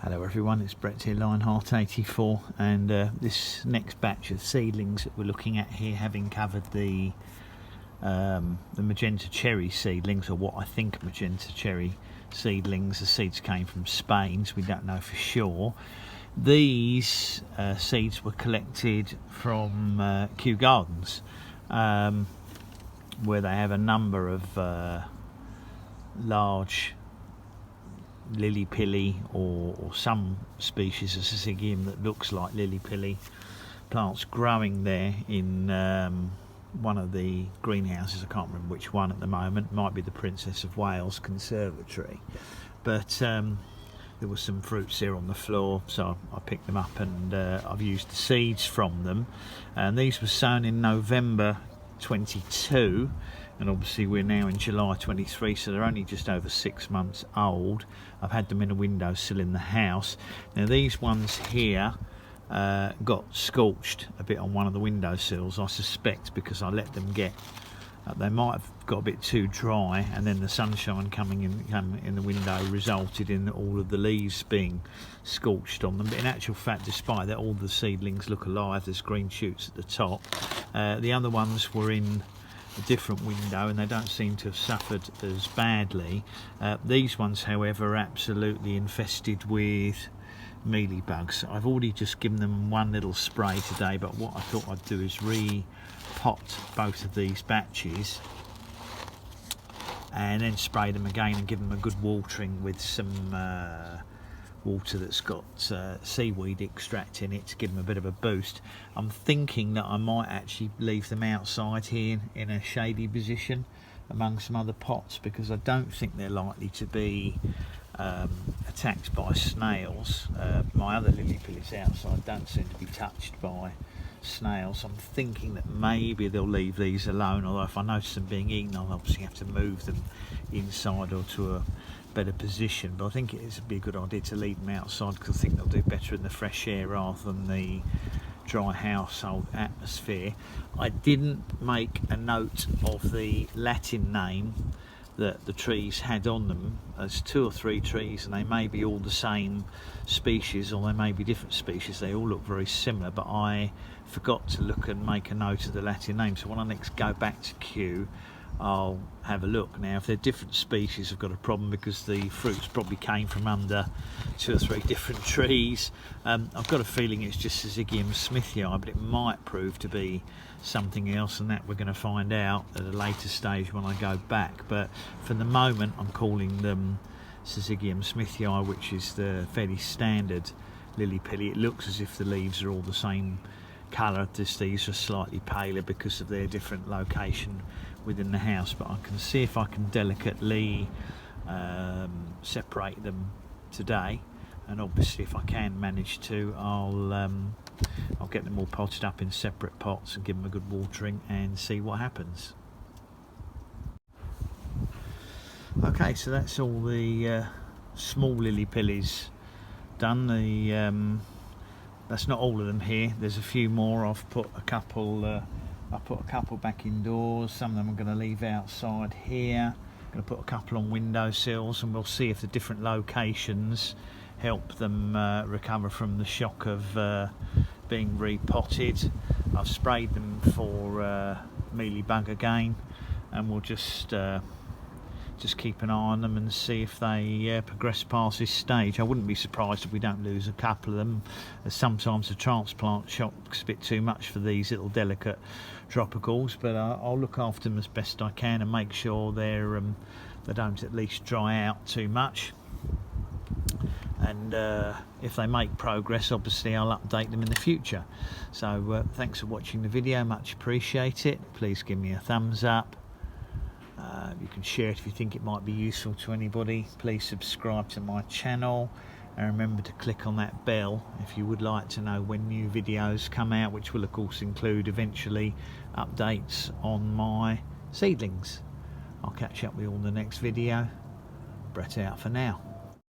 Hello everyone, it's Brett here, Lionheart84, and this next batch of seedlings that we're looking at here, having covered the magenta cherry seedlings, or what I think magenta cherry seedlings. The seeds came from Spain, so we don't know for sure. These seeds were collected from Kew Gardens, where they have a number of large Lilly Pilly or some species of Syzygium that looks like Lilly Pilly plants growing there in one of the greenhouses. I can't remember which one at the moment. Might be the Princess of Wales Conservatory, but there was some fruits here on the floor, so I picked them up, and I've used the seeds from them. And these were sown in November 22, and obviously we're now in July 23, so they're only just over 6 months old. I've had them in a windowsill in the house. Now these ones here got scorched a bit on one of the windowsills, I suspect because I let them get they might have got a bit too dry, and then the sunshine coming in the window resulted in all of the leaves being scorched on them. But in actual fact, despite that, all the seedlings look alive. There's green shoots at the top. The other ones were in a different window and they don't seem to have suffered as badly. These ones, however, are absolutely infested with mealybugs. I've already just given them one little spray today, but what I thought I'd do is re-pot both of these batches and then spray them again and give them a good watering with some water that's got seaweed extract in it to give them a bit of a boost. I'm thinking that I might actually leave them outside here in a shady position among some other pots, because I don't think they're likely to be attacked by snails. My other Lilly Pillies outside don't seem to be touched by snails. I'm thinking that maybe they'll leave these alone, although if I notice them being eaten, I'll obviously have to move them inside or to a better position. But I think it would be a good idea to leave them outside, because I think they'll do better in the fresh air rather than the dry household atmosphere. I didn't make a note of the Latin name that the trees had on them. There's 2 or 3 trees, and they may be all the same species or they may be different species. They all look very similar, but I forgot to look and make a note of the Latin name. So when I next go back to Kew, I'll have a look. Now if they're different species, I've got a problem, because the fruits probably came from under 2 or 3 different trees. I've got a feeling it's just Syzygium Smithii, but it might prove to be something else, and that we're going to find out at a later stage when I go back. But for the moment I'm calling them Syzygium Smithii, which is the fairly standard Lilly Pilly. It looks as if the leaves are all the same colour, just these are slightly paler because of their different location within the house. But I can see if I can delicately separate them today, and obviously if I can manage to, I'll get them all potted up in separate pots and give them a good watering and see what happens. Okay, so that's all the small Lilly Pillies done. That's not all of them here. There's a few more. I've put a couple. I put a couple back indoors. Some of them I'm going to leave outside here. I'm going to put a couple on windowsills, and we'll see if the different locations help them recover from the shock of being repotted. I've sprayed them for mealybug again, and we'll just keep an eye on them and see if they progress past this stage. I wouldn't be surprised if we don't lose a couple of them, as sometimes the transplant shock's a bit too much for these little delicate tropicals. But I'll look after them as best I can and make sure they don't at least dry out too much. And if they make progress, obviously I'll update them in the future. So thanks for watching the video, much appreciate it. Please give me a thumbs up. You can share it if you think it might be useful to anybody. Please subscribe to my channel, and remember to click on that bell if you would like to know when new videos come out, which will of course include eventually updates on my seedlings. I'll catch up with you all in the next video. Brett out for now.